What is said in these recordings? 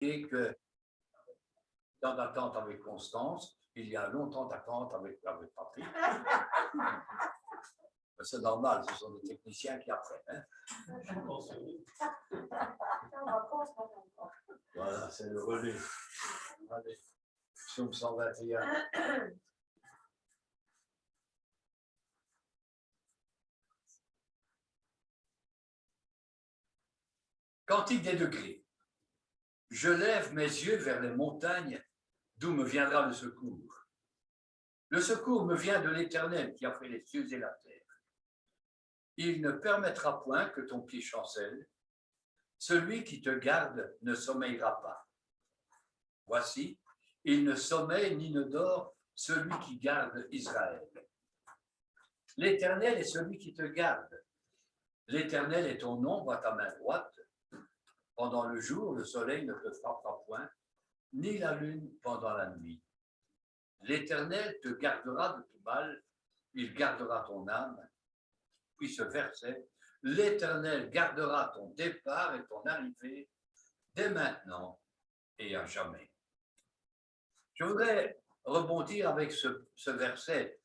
Et que temps d'attente avec Constance, il y a un long temps d'attente avec Patrick. C'est normal, ce sont des techniciens qui apprennent. Voilà, c'est le relais. Allez, psaume 121. Cantique des degrés. Je lève mes yeux vers les montagnes, d'où me viendra le secours. Le secours me vient de l'Éternel qui a fait les cieux et la terre. Il ne permettra point que ton pied chancelle. Celui qui te garde ne sommeillera pas. Voici, il ne sommeille ni ne dort celui qui garde Israël. L'Éternel est celui qui te garde. L'Éternel est ton ombre à ta main droite. Pendant le jour, le soleil ne te frappera point, ni la lune pendant la nuit. L'Éternel te gardera de tout mal, il gardera ton âme. Puis ce verset, l'Éternel gardera ton départ et ton arrivée dès maintenant et à jamais. Je voudrais rebondir avec ce verset.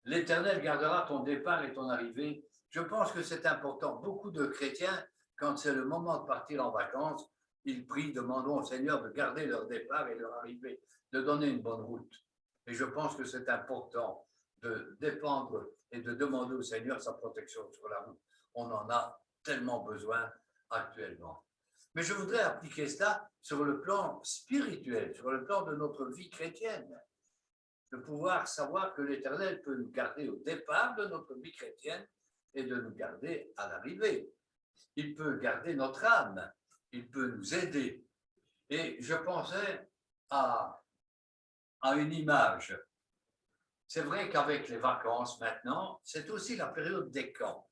L'Éternel gardera ton départ et ton arrivée. Je pense que c'est important. Beaucoup de chrétiens, quand c'est le moment de partir en vacances, ils prient, demandons au Seigneur de garder leur départ et leur arrivée, de donner une bonne route. Et je pense que c'est important de dépendre et de demander au Seigneur sa protection sur la route. On en a tellement besoin actuellement. Mais je voudrais appliquer cela sur le plan spirituel, sur le plan de notre vie chrétienne, de pouvoir savoir que l'Éternel peut nous garder au départ de notre vie chrétienne et de nous garder à l'arrivée. Il peut garder notre âme, il peut nous aider. Et je pensais à une image. C'est vrai qu'avec les vacances maintenant, c'est aussi la période des camps.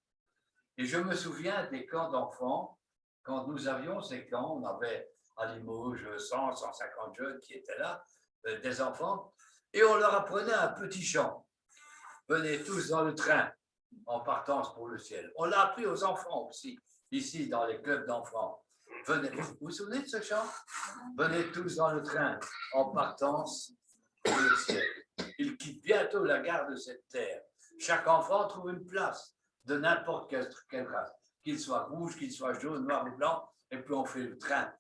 Et je me souviens des camps d'enfants, quand nous avions ces camps, on avait à Limoges 100, 150 jeunes qui étaient là, des enfants, et on leur apprenait un petit chant. Venez tous dans le train, en partance pour le ciel. On l'a appris aux enfants aussi, ici dans les clubs d'enfants. Venez, vous vous souvenez de ce chant? Venez tous dans le train, en partance pour le ciel. Il quitte bientôt la gare de cette terre. Chaque enfant trouve une place de n'importe quelle race, qu'il soit rouge, qu'il soit jaune, noir ou blanc, et puis on fait le train.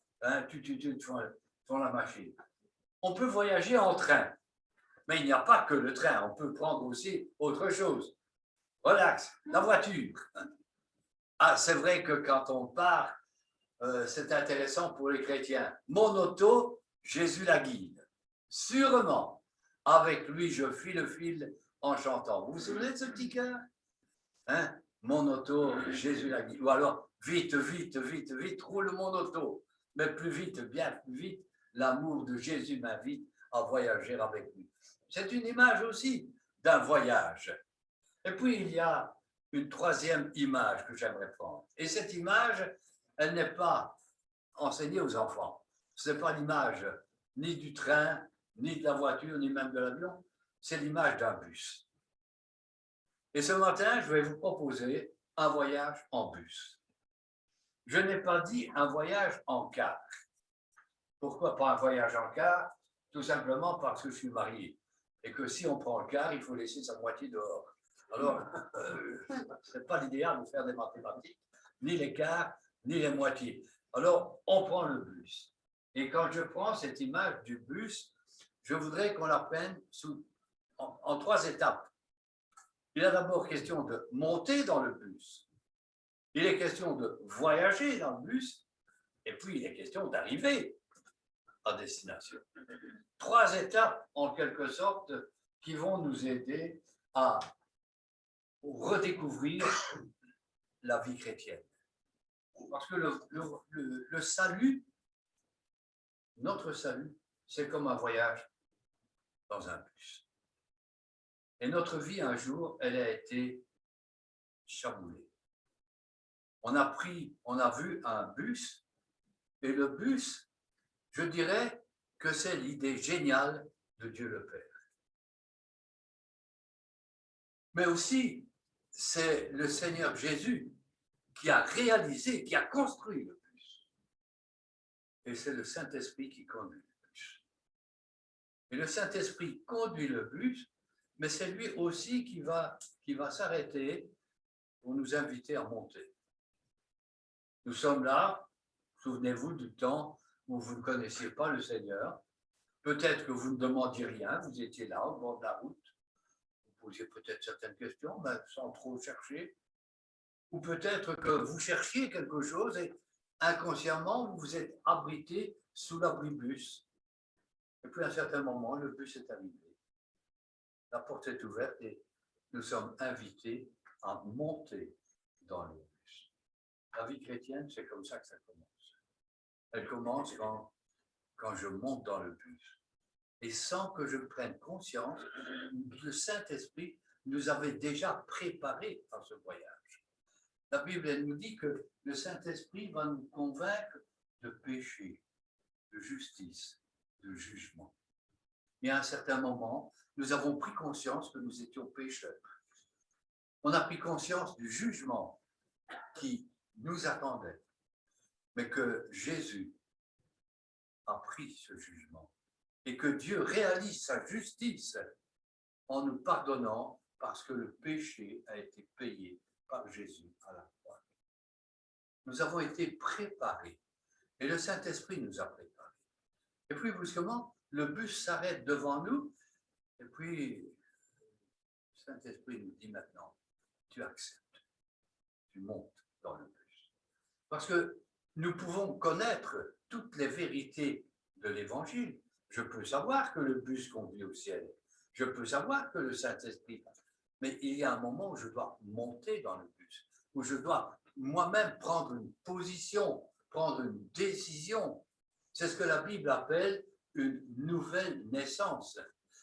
Font la machine. On peut voyager en train, mais il n'y a pas que le train. On peut prendre aussi autre chose. Relax, la voiture. Ah, c'est vrai que quand on part, c'est intéressant pour les chrétiens. Mon auto, Jésus la guide. Sûrement, avec lui, je fuis le fil en chantant. Vous vous souvenez de ce petit cœur? Hein? Mon auto, Jésus la guide. Ou alors, vite, vite, vite, vite, roule mon auto. Mais plus vite, bien plus vite, l'amour de Jésus m'invite à voyager avec lui. C'est une image aussi d'un voyage. Et puis, il y a une troisième image que j'aimerais prendre. Et cette image, elle n'est pas enseignée aux enfants. Ce n'est pas l'image ni du train, ni de la voiture, ni même de l'avion. C'est l'image d'un bus. Et ce matin, je vais vous proposer un voyage en bus. Je n'ai pas dit un voyage en car. Pourquoi pas un voyage en car? Tout simplement parce que je suis marié. Et que si on prend le car, il faut laisser sa moitié dehors. Alors, ce n'est pas l'idéal de faire des mathématiques, ni les quarts, ni les moitiés. Alors, on prend le bus. Et quand je prends cette image du bus, je voudrais qu'on la prenne en trois étapes. Il est d'abord question de monter dans le bus. Il est question de voyager dans le bus. Et puis, il est question d'arriver à destination. Trois étapes, en quelque sorte, qui vont nous aider à redécouvrir la vie chrétienne. Parce que le salut, notre salut, c'est comme un voyage dans un bus. Et notre vie, un jour, elle a été chamboulée. On a vu un bus, et le bus, je dirais que c'est l'idée géniale de Dieu le Père. Mais aussi, c'est le Seigneur Jésus qui a réalisé, qui a construit le bus. et c'est le Saint-Esprit qui conduit le bus. Et le Saint-Esprit conduit le bus, mais c'est lui aussi qui va s'arrêter pour nous inviter à monter. Nous sommes là, souvenez-vous du temps où vous ne connaissiez pas le Seigneur. Peut-être que vous ne demandiez rien, vous étiez là au bord de la route. Vous posiez peut-être certaines questions, mais sans trop chercher. Ou peut-être que vous cherchiez quelque chose et inconsciemment, vous vous êtes abrité sous l'abribus. Et puis à un certain moment, le bus est arrivé. La porte est ouverte et nous sommes invités à monter dans le bus. La vie chrétienne, c'est comme ça que ça commence. Elle commence quand je monte dans le bus. Et sans que je prenne conscience, le Saint-Esprit nous avait déjà préparés à ce voyage. La Bible, elle nous dit que le Saint-Esprit va nous convaincre de péché, de justice, de jugement. Et à un certain moment, nous avons pris conscience que nous étions pécheurs. On a pris conscience du jugement qui nous attendait, mais que Jésus a pris ce jugement et que Dieu réalise sa justice en nous pardonnant parce que le péché a été payé par Jésus à la croix. Nous avons été préparés et le Saint-Esprit nous a préparés. Et puis brusquement, le bus s'arrête devant nous et puis le Saint-Esprit nous dit maintenant, tu acceptes, tu montes dans le bus. Parce que nous pouvons connaître toutes les vérités de l'Évangile. Je peux savoir que le bus conduit au ciel. Je peux savoir que le Saint-Esprit. Mais il y a un moment où je dois monter dans le bus, où je dois moi-même prendre une position, prendre une décision. C'est ce que la Bible appelle une nouvelle naissance.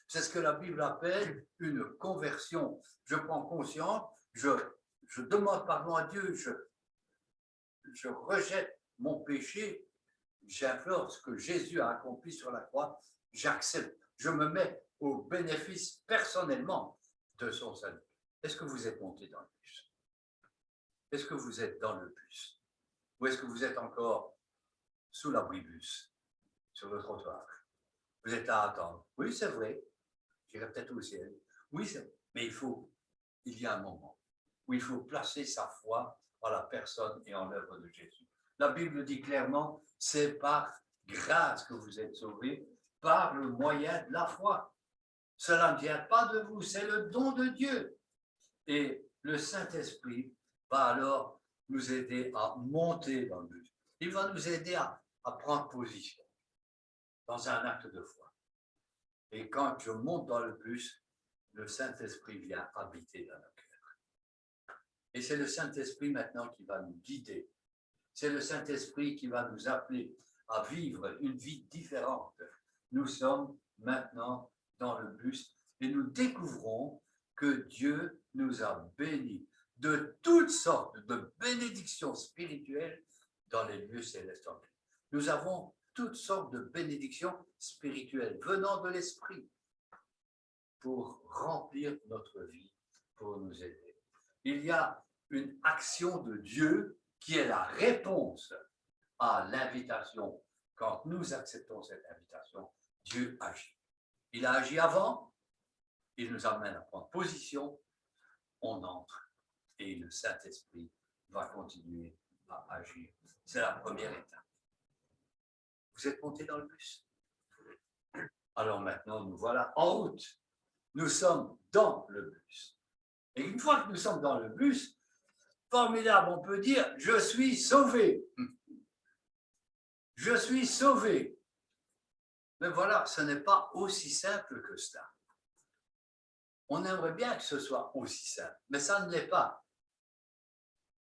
C'est ce que la Bible appelle une conversion. Je prends conscience, je demande pardon à Dieu, je rejette mon péché, j'implore ce que Jésus a accompli sur la croix, j'accepte, je me mets au bénéfice personnellement de son salut. Est-ce que vous êtes monté dans le bus? Est-ce que vous êtes dans le bus? Ou est-ce que vous êtes encore sous l'abribus, sur le trottoir? Vous êtes là à attendre. Oui, c'est vrai, j'irai peut-être au ciel. Oui, c'est vrai. Mais il y a un moment où il faut placer sa foi en la personne et en l'œuvre de Jésus. La Bible dit clairement, c'est par grâce que vous êtes sauvés, par le moyen de la foi. Cela ne vient pas de vous, c'est le don de Dieu. Et le Saint-Esprit va alors nous aider à monter dans le bus. Il va nous aider à prendre position dans un acte de foi. Et quand je monte dans le bus, le Saint-Esprit vient habiter dans nos cœurs. Et c'est le Saint-Esprit maintenant qui va nous guider. C'est le Saint-Esprit qui va nous appeler à vivre une vie différente. Nous sommes maintenant dans le bus et nous découvrons que Dieu nous a bénis de toutes sortes de bénédictions spirituelles dans les lieux célestes. Nous avons toutes sortes de bénédictions spirituelles venant de l'Esprit pour remplir notre vie, pour nous aider. Il y a une action de Dieu qui est la réponse à l'invitation. Quand nous acceptons cette invitation, Dieu agit. Il a agi avant, il nous amène à prendre position, on entre et le Saint-Esprit va continuer à agir. C'est la première étape. Vous êtes monté dans le bus. Alors maintenant, nous voilà en route. Nous sommes dans le bus. Et une fois que nous sommes dans le bus, formidable, on peut dire, je suis sauvé. Je suis sauvé. Mais voilà, ce n'est pas aussi simple que cela. On aimerait bien que ce soit aussi simple, mais ça ne l'est pas.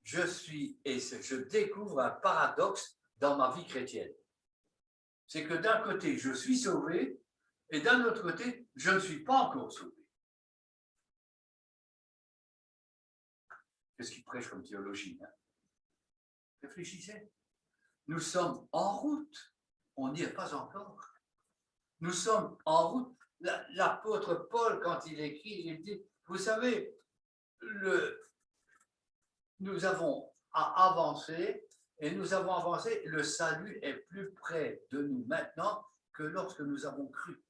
Je découvre un paradoxe dans ma vie chrétienne. C'est que d'un côté, je suis sauvé, et d'un autre côté, je ne suis pas encore sauvé. Qu'est-ce qu'il prêche comme théologie, hein? Réfléchissez. Nous sommes en route. On n'y est pas encore. Nous sommes en route. L'apôtre Paul, quand il écrit, il dit, vous savez, nous avons à avancer Et nous avons avancé, le salut est plus près de nous maintenant que lorsque nous avons cru.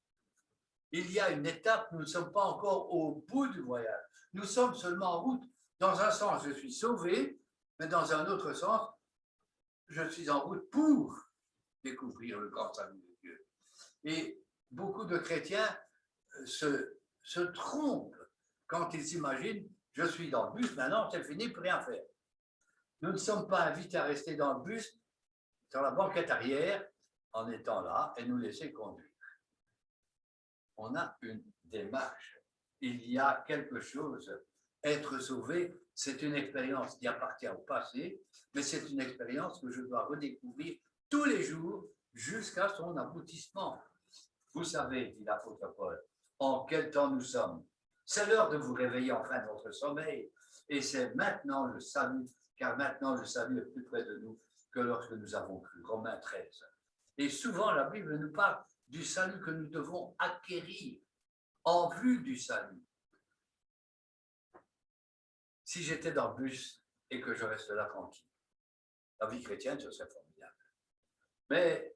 Il y a une étape, nous ne sommes pas encore au bout du voyage. Nous sommes seulement en route. Dans un sens, je suis sauvé, mais dans un autre sens, je suis en route pour découvrir le grand salut de Dieu. Et beaucoup de chrétiens se trompent quand ils s'imaginent, je suis dans le bus, maintenant c'est fini, plus rien faire. Nous ne sommes pas invités à rester dans le bus, sur la banquette arrière, en étant là, et nous laisser conduire. On a une démarche. Il y a quelque chose. Être sauvé, c'est une expérience qui appartient au passé, mais c'est une expérience que je dois redécouvrir tous les jours jusqu'à son aboutissement. Vous savez, dit l'apôtre Paul, en quel temps nous sommes. C'est l'heure de vous réveiller enfin de votre sommeil. Et c'est maintenant le salut, car maintenant le salut est plus près de nous que lorsque nous avons cru. Romains 13. Et souvent, la Bible nous parle du salut que nous devons acquérir en vue du salut. Si j'étais dans le bus et que je reste là tranquille, la vie chrétienne, ce serait formidable. Mais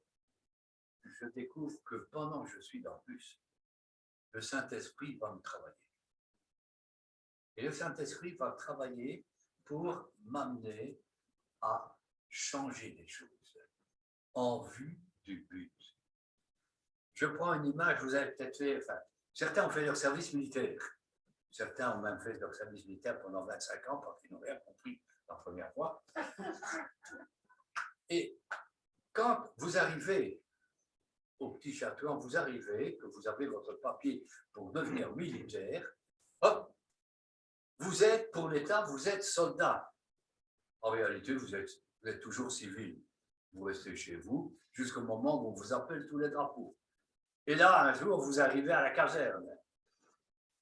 je découvre que pendant que je suis dans le bus, le Saint-Esprit va me travailler. Et le Saint-Esprit va travailler pour m'amener à changer les choses en vue du but. Je prends une image, vous avez peut-être fait, certains ont fait leur service militaire. Certains ont même fait leur service militaire pendant 25 ans parce qu'ils n'ont rien compris la première fois. Et quand vous arrivez au petit château, vous arrivez, que vous avez votre papier pour devenir militaire, hop, vous êtes, pour l'État, vous êtes soldat. En réalité, vous êtes toujours civil. Vous restez chez vous jusqu'au moment où on vous appelle tous les drapeaux. Et là, un jour, vous arrivez à la caserne.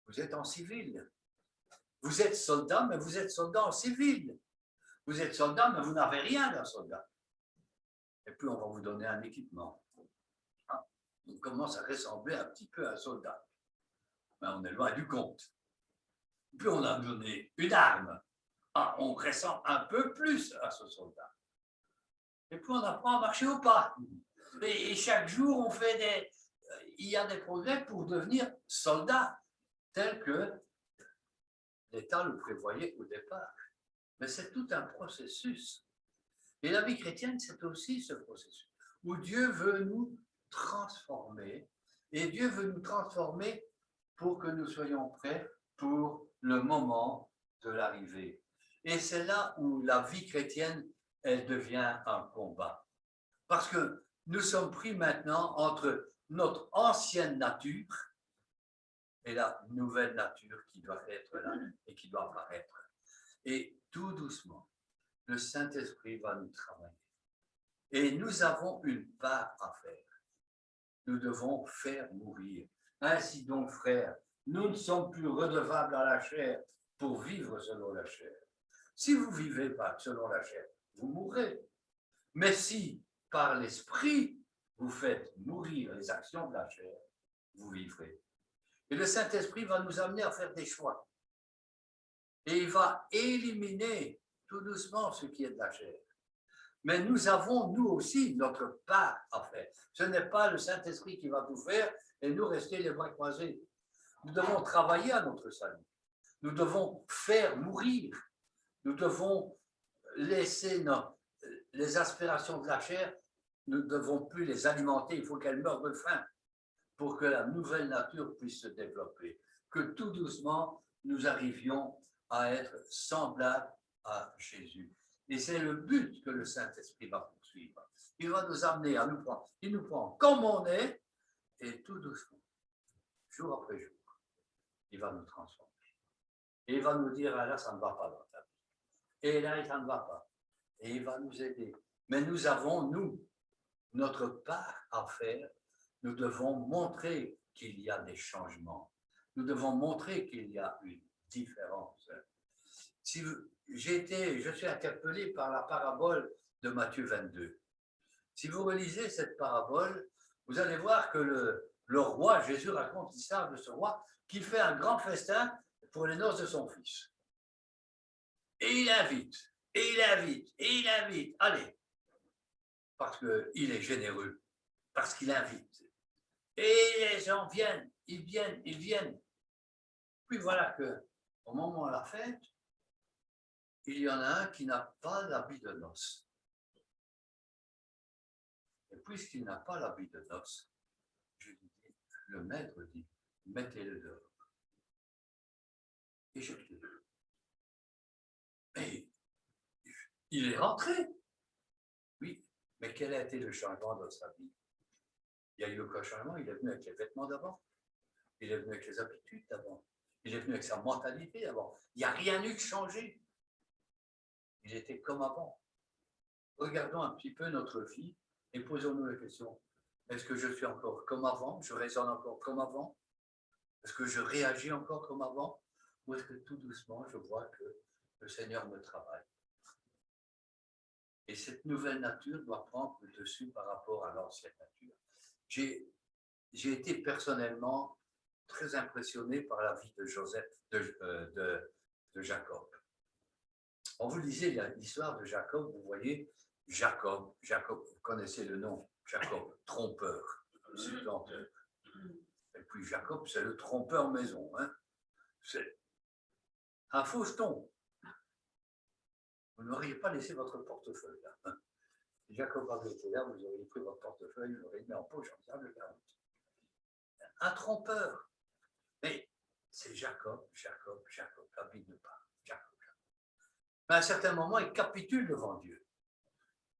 Vous êtes en civil. Vous êtes soldat, mais vous êtes soldat en civil. Vous êtes soldat, mais vous n'avez rien d'un soldat. Et puis, on va vous donner un équipement. On commence à ressembler un petit peu à un soldat. Mais on est loin du compte. Puis, on a donné une arme. On ressemble un peu plus à ce soldat. Et puis, on apprend à marcher au pas. Et chaque jour, on fait il y a des progrès pour devenir soldat, tel que l'État le prévoyait au départ. Mais c'est tout un processus. Et la vie chrétienne, c'est aussi ce processus, où Dieu veut nous transformer, et Dieu veut nous transformer pour que nous soyons prêts pour le moment de l'arrivée. Et c'est là où la vie chrétienne, elle devient un combat. Parce que nous sommes pris maintenant entre notre ancienne nature et la nouvelle nature qui doit être là et qui doit apparaître. Et tout doucement, le Saint-Esprit va nous travailler. Et nous avons une part à faire. Nous devons faire mourir. Ainsi donc, frères, nous ne sommes plus redevables à la chair pour vivre selon la chair. Si vous ne vivez pas selon la chair, vous mourrez. Mais si, par l'Esprit, vous faites mourir les actions de la chair, vous vivrez. Et le Saint-Esprit va nous amener à faire des choix. Et il va éliminer tout doucement ce qui est de la chair. Mais nous avons, nous aussi, notre part à faire. Ce n'est pas le Saint-Esprit qui va tout faire et nous rester les bras croisés. Nous devons travailler à notre salut. Nous devons faire mourir. Nous devons laisser les aspirations de la chair. Nous ne devons plus les alimenter. Il faut qu'elles meurent de faim pour que la nouvelle nature puisse se développer. Que tout doucement, nous arrivions à être semblables à Jésus. Et c'est le but que le Saint-Esprit va poursuivre. Il va nous amener à nous prendre. Il nous prend comme on est, et tout doucement, jour après jour, il va nous transformer. Et il va nous dire, ah là, ça ne va pas dans ta vie. Et là, ça ne va pas. Et il va nous aider. Mais nous avons, nous, notre part à faire. Nous devons montrer qu'il y a des changements. Nous devons montrer qu'il y a une différence. Je suis interpellé par la parabole de Matthieu 22. Si vous relisez cette parabole, vous allez voir que le roi, Jésus raconte l'histoire de ce roi, qui fait un grand festin pour les noces de son fils. Et il invite, et il invite, et il invite. Allez, parce qu'il est généreux, parce qu'il invite. Et les gens viennent, ils viennent, ils viennent. Puis voilà qu'au moment de la fête, il y en a un qui n'a pas l'habit de noces. Et puisqu'il n'a pas l'habit de noces, le maître dit, mettez-le dehors. Et jetez-le. Mais il est rentré. Oui, mais quel a été le changement dans sa vie? Il y a eu aucun changement, il est venu avec les vêtements d'avant. Il est venu avec les habitudes d'avant. Il est venu avec sa mentalité d'avant. Il n'y a rien eu de changé. Il était comme avant. Regardons un petit peu notre vie et posons-nous la question. Est-ce que je suis encore comme avant? Je raisonne encore comme avant? Est-ce que je réagis encore comme avant? Ou est-ce que tout doucement, je vois que le Seigneur me travaille? Et cette nouvelle nature doit prendre le dessus par rapport à l'ancienne nature. J'ai été personnellement très impressionné par la vie de Jacob. Quand vous lisez l'histoire de Jacob, vous voyez Jacob, vous connaissez le nom, Jacob, trompeur, supplanteur. Et puis Jacob, c'est le trompeur maison. Hein. C'est un faucheton. Vous n'auriez pas laissé votre portefeuille là. Hein. Si Jacob avait été là, vous auriez pris votre portefeuille, vous l'auriez mis en poche en disant le 40. Un trompeur. Mais c'est Jacob, la Bible ne parle. Jacob. Mais à un certain moment, il capitule devant Dieu.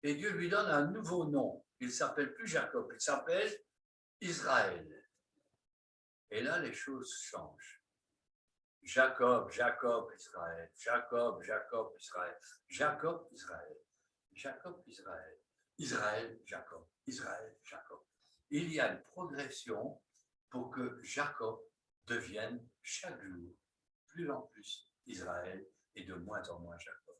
Et Dieu lui donne un nouveau nom. Il ne s'appelle plus Jacob, il s'appelle Israël. Et là, les choses changent. Jacob, Israël. Jacob, Israël. Jacob, Israël. Jacob, Israël. Israël, Jacob. Israël, Jacob. Il y a une progression pour que Jacob devienne chaque jour plus en plus Israël et de moins en moins Jacob.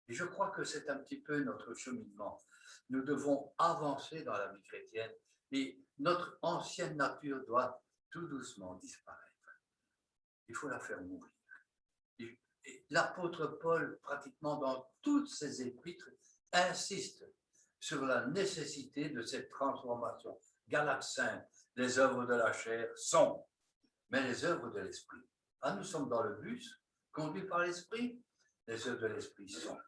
Et je crois que c'est un petit peu notre cheminement. Nous devons avancer dans la vie chrétienne et notre ancienne nature doit tout doucement disparaître. Il faut la faire mourir. Et l'apôtre Paul, pratiquement dans toutes ses épîtres, insiste sur la nécessité de cette transformation. Galates 5, les œuvres de la chair sont, mais les œuvres de l'esprit. Ah, nous sommes dans le bus, conduits par l'esprit, les œuvres de l'esprit sont.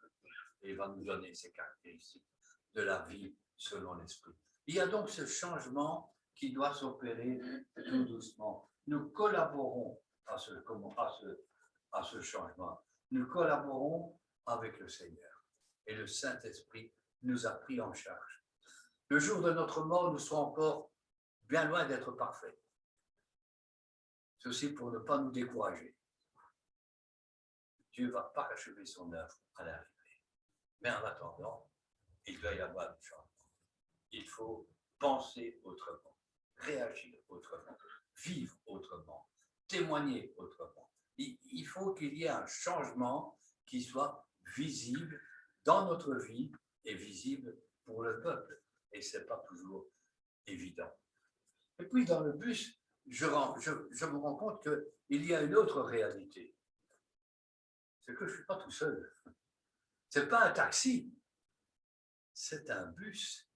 Et il va nous donner ces caractéristiques de la vie selon l'esprit. Il y a donc ce changement qui doit s'opérer tout doucement. Nous collaborons à ce changement. Nous collaborons avec le Seigneur. Et le Saint-Esprit nous a pris en charge. Le jour de notre mort, nous serons encore bien loin d'être parfaits. Ceci pour ne pas nous décourager. Dieu va parachever son œuvre à l'arrivée. Mais en attendant, il doit y avoir du changement. Il faut penser autrement, réagir autrement, vivre autrement, témoigner autrement. Il faut qu'il y ait un changement qui soit visible dans notre vie et visible pour le peuple. Et ce n'est pas toujours évident. Et puis dans le bus, je me rends compte qu'il y a une autre réalité. C'est que je ne suis pas tout seul. Ce n'est pas un taxi, c'est un bus.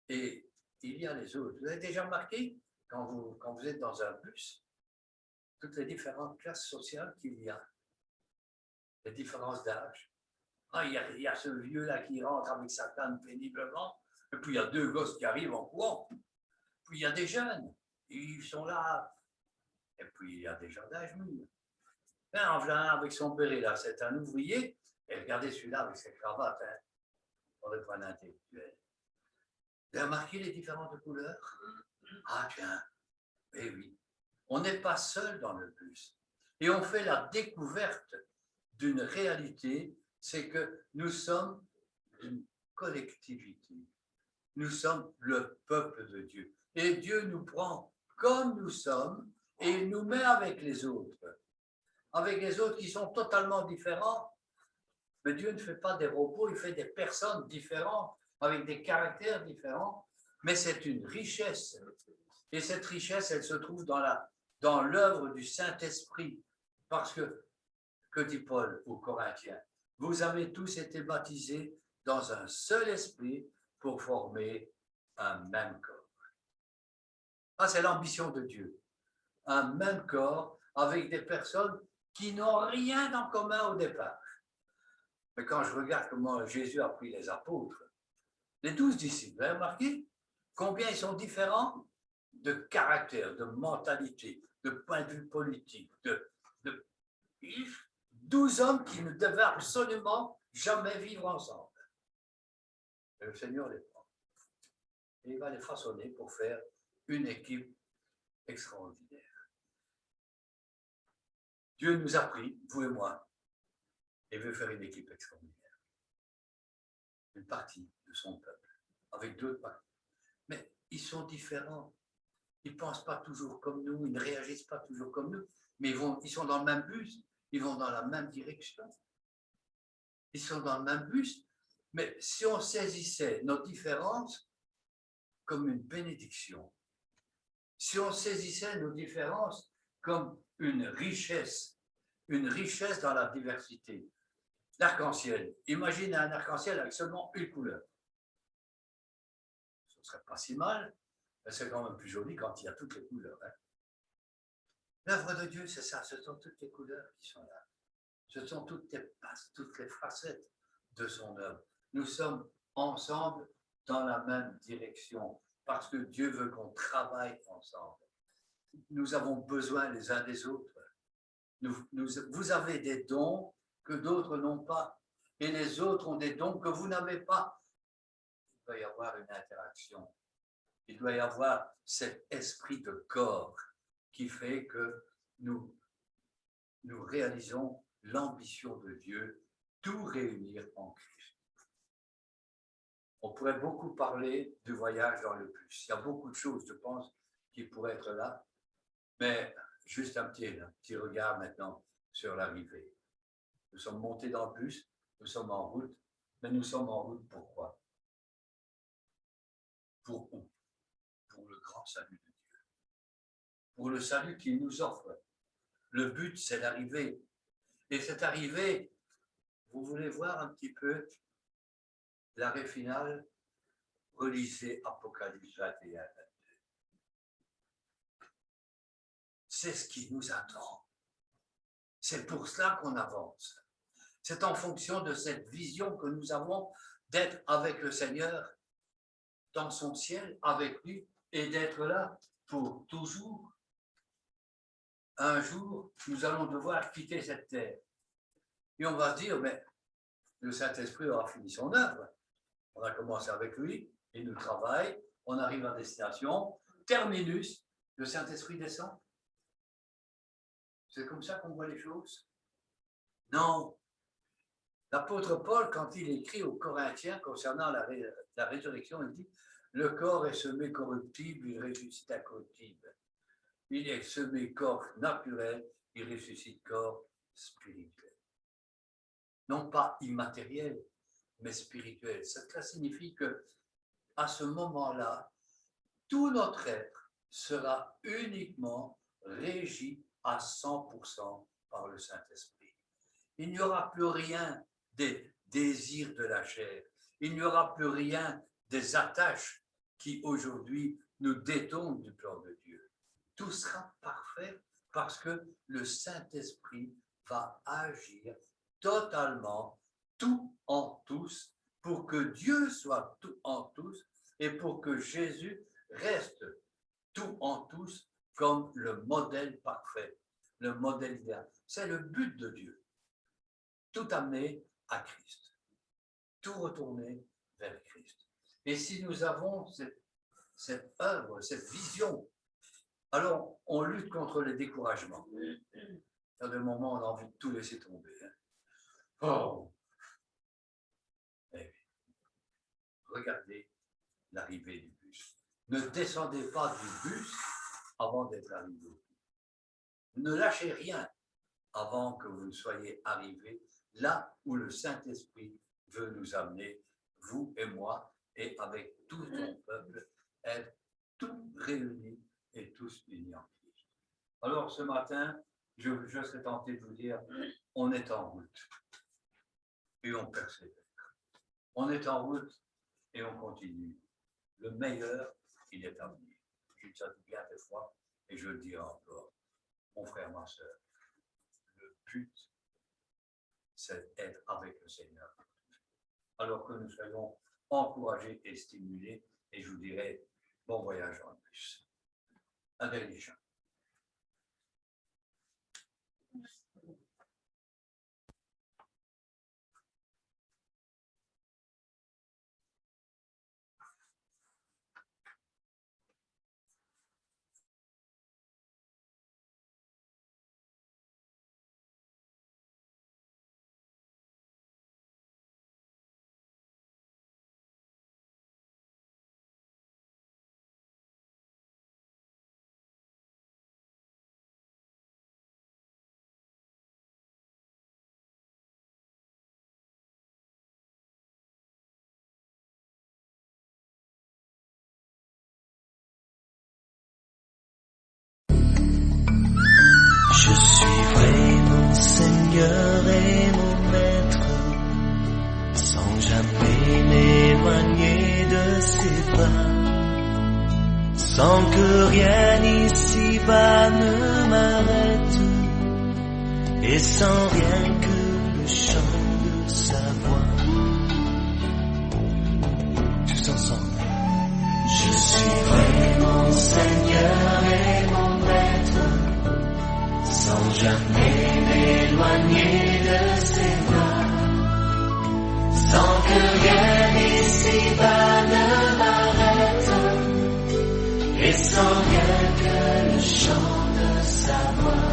Et il y a les autres. Vous avez déjà remarqué, quand vous êtes dans un bus, toutes les différentes classes sociales qu'il y a, les différences d'âge. Ah, il y a ce vieux-là qui rentre avec sa canne péniblement, et puis il y a deux gosses qui arrivent en courant. Puis il y a des jeunes, ils sont là. Et puis il y a des gens d'âge mûr. En venant avec son béret, là, c'est un ouvrier. Et regardez celui-là avec ses cravates, hein, pour le point intellectuel. Vous avez remarqué les différentes couleurs? Ah tiens, eh oui. On n'est pas seul dans le bus. Et on fait la découverte d'une réalité, c'est que nous sommes une collectivité. Nous sommes le peuple de Dieu. Et Dieu nous prend comme nous sommes et il nous met avec les autres. Avec les autres qui sont totalement différents. Mais Dieu ne fait pas des robots, il fait des personnes différentes, avec des caractères différents. Mais c'est une richesse. Et cette richesse, elle se trouve dans l'œuvre du Saint-Esprit. Parce que dit Paul aux Corinthiens? Vous avez tous été baptisés dans un seul esprit pour former un même corps. Ah, c'est l'ambition de Dieu. Un même corps avec des personnes qui n'ont rien en commun au départ. Mais quand je regarde comment Jésus a pris les apôtres, les 12 disciples, vous avez remarqué combien ils sont différents de caractère, de mentalité, de point de vue politique, de 12 hommes qui ne devaient absolument jamais vivre ensemble. Et le Seigneur les prend. Et il va les façonner pour faire une équipe extraordinaire. Dieu nous a pris, vous et moi, et veut faire une équipe extraordinaire. Une partie de son peuple, avec d'autres parties. Mais ils sont différents. Ils ne pensent pas toujours comme nous, ils ne réagissent pas toujours comme nous, mais ils sont dans le même bus, ils vont dans la même direction. Ils sont dans le même bus, mais si on saisissait nos différences comme une bénédiction, si on saisissait nos différences comme une richesse dans la diversité, l'arc-en-ciel, imagine un arc-en-ciel avec seulement une couleur. Ce ne serait pas si mal, mais c'est quand même plus joli quand il y a toutes les couleurs. Hein. L'œuvre de Dieu, c'est ça, ce sont toutes les couleurs qui sont là. Ce sont toutes les facettes de son œuvre. Nous sommes ensemble dans la même direction parce que Dieu veut qu'on travaille ensemble. Nous avons besoin les uns des autres. Vous avez des dons que d'autres n'ont pas et les autres ont des dons que vous n'avez pas. Il doit y avoir une interaction. Il doit y avoir cet esprit de corps qui fait que nous réalisons l'ambition de Dieu, tout réunir en Christ. On pourrait beaucoup parler du voyage dans le bus. Il y a beaucoup de choses, je pense, qui pourraient être là, mais juste un petit regard maintenant sur l'arrivée. Nous sommes montés dans le bus, nous sommes en route, mais nous sommes en route pourquoi? Pour où? Pour le grand salut de Dieu. Pour le salut qu'il nous offre. Le but, c'est l'arrivée. Et cette arrivée, vous voulez voir un petit peu l'arrêt final? Relisez Apocalypse 21. C'est ce qui nous attend. C'est pour cela qu'on avance. C'est en fonction de cette vision que nous avons d'être avec le Seigneur dans son ciel, avec lui, et d'être là pour toujours. Un jour, nous allons devoir quitter cette terre. Et on va se dire, mais le Saint-Esprit aura fini son œuvre. On a commencé avec lui, il nous travaille, on arrive à destination, terminus, le Saint-Esprit descend. C'est comme ça qu'on voit les choses? Non. L'apôtre Paul, quand il écrit aux Corinthiens concernant la résurrection, il dit « Le corps est semé corruptible, il ressuscite incorruptible. Il est semé corps naturel, il ressuscite corps spirituel. » Non pas immatériel, mais spirituel. Cela signifie que à ce moment-là, tout notre être sera uniquement régi à 100% par le Saint-Esprit. Il n'y aura plus rien des désirs de la chair. Il n'y aura plus rien des attaches qui aujourd'hui nous détournent du plan de Dieu. Tout sera parfait parce que le Saint-Esprit va agir totalement, tout en tous, pour que Dieu soit tout en tous et pour que Jésus reste tout en tous comme le modèle parfait, le modèle idéal. C'est le but de Dieu. Tout amener à Christ. Tout retourner vers Christ. Et si nous avons cette œuvre, cette vision, alors on lutte contre les découragements. Dans des moments, on a envie de tout laisser tomber. Hein. Oh! Regardez l'arrivée du bus. Ne descendez pas du bus avant d'être arrivé. Ne lâchez rien avant que vous ne soyez arrivés là où le Saint-Esprit veut nous amener, vous et moi, et avec tout son peuple, être tous réunis et tous unis en Christ. Alors ce matin, je serais tenté de vous dire, on est en route et on persévère. On est en route Et on continue. Le meilleur, il est à venir. Je le dis bien des fois, et je le dirai encore. Mon frère, ma soeur, le but, c'est d'être avec le Seigneur. Alors que nous soyons encouragés et stimulés, et je vous dirai, bon voyage en plus. Un dernier chant. Je suivrai mon Seigneur et mon Maître, sans jamais m'éloigner de ses pas, sans que rien ici-bas ne m'arrête, et sans rien que le chant de sa voix. Tous ensemble. Je suivrai mon Seigneur et mon Maître, sans jamais m'éloigner de ses bras, sans que rien ici-bas ne m'arrête, et sans rien que le chant de sa voix.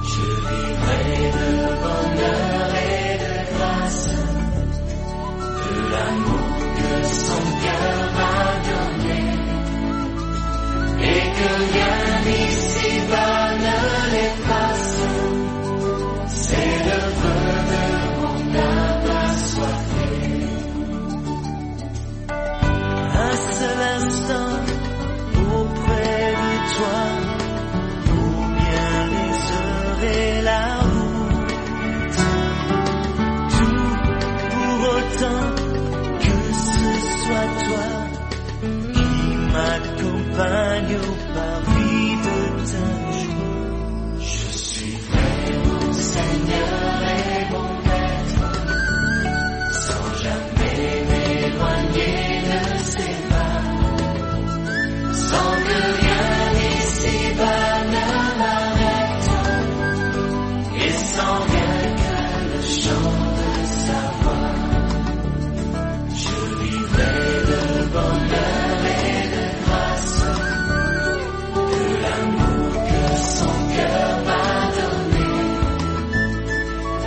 Je vivrai de bonheur et de grâce, de l'amour que son cœur m'a donné, et que rien ici-bas ne l'efface. C'est le feu de mon âme assoiffée. Un seul instant auprès de toi, pour bien les heures et la route, tout pour autant que ce soit toi qui m'accompagne au parvis de ta joie. Je suivrai mon Seigneur et mon Maître, sans jamais m'éloigner de ses pas, sans que rien ici-bas ne m'arrête, et sans rien que le chant de sa voix. Je vivrai de bonheur et de grâce, de l'amour que son cœur m'a donné,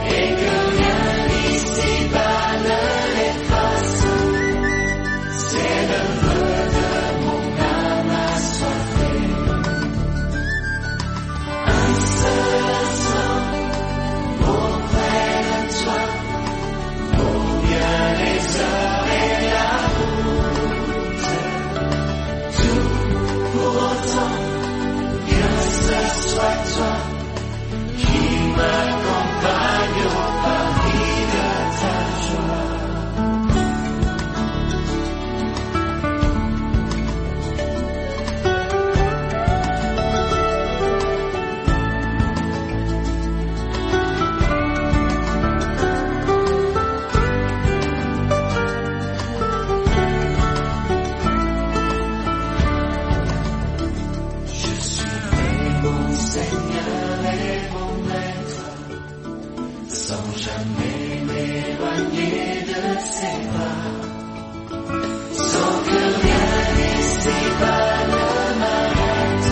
et que rien ici-bas ne l'efface. C'est le feu de mon âme assoiffée. Un seul instant auprès de toi, pour bien les heures et la route, tout pour autant que ce soit toi qui m'accompagne au parvis de ta joie. Je suivrai mon Seigneur et mon Maître, sans jamais m'éloigner de ses pas, sans que rien ici-bas ne m'arrête,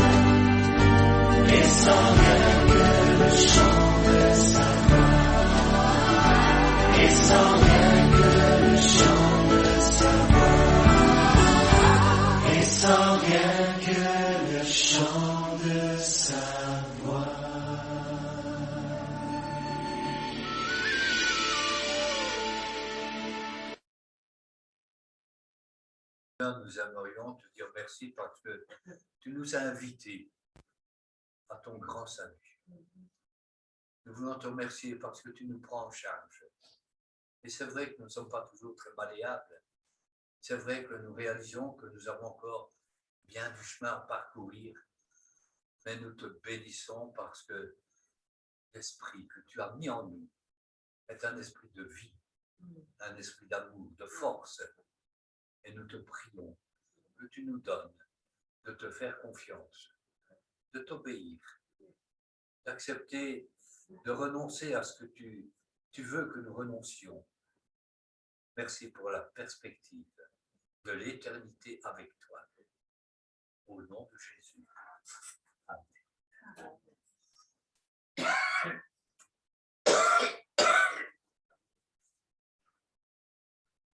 et sans rien que le chant de sa voix, et sans rien que le chant de sa voix, et sans rien que le chant de sa voix. Nous aimerions te dire merci parce que tu nous as invités à ton grand salut. Nous voulons te remercier parce que tu nous prends en charge. Et c'est vrai que nous ne sommes pas toujours très malléables, C'est vrai que nous réalisons que nous avons encore bien du chemin à parcourir, mais nous te bénissons parce que l'esprit que tu as mis en nous est un esprit de vie, un esprit d'amour, de force. Et nous te prions que tu nous donnes de te faire confiance, de t'obéir, d'accepter de renoncer à ce que tu veux que nous renoncions. Merci pour la perspective de l'éternité avec toi. Au nom de Jésus.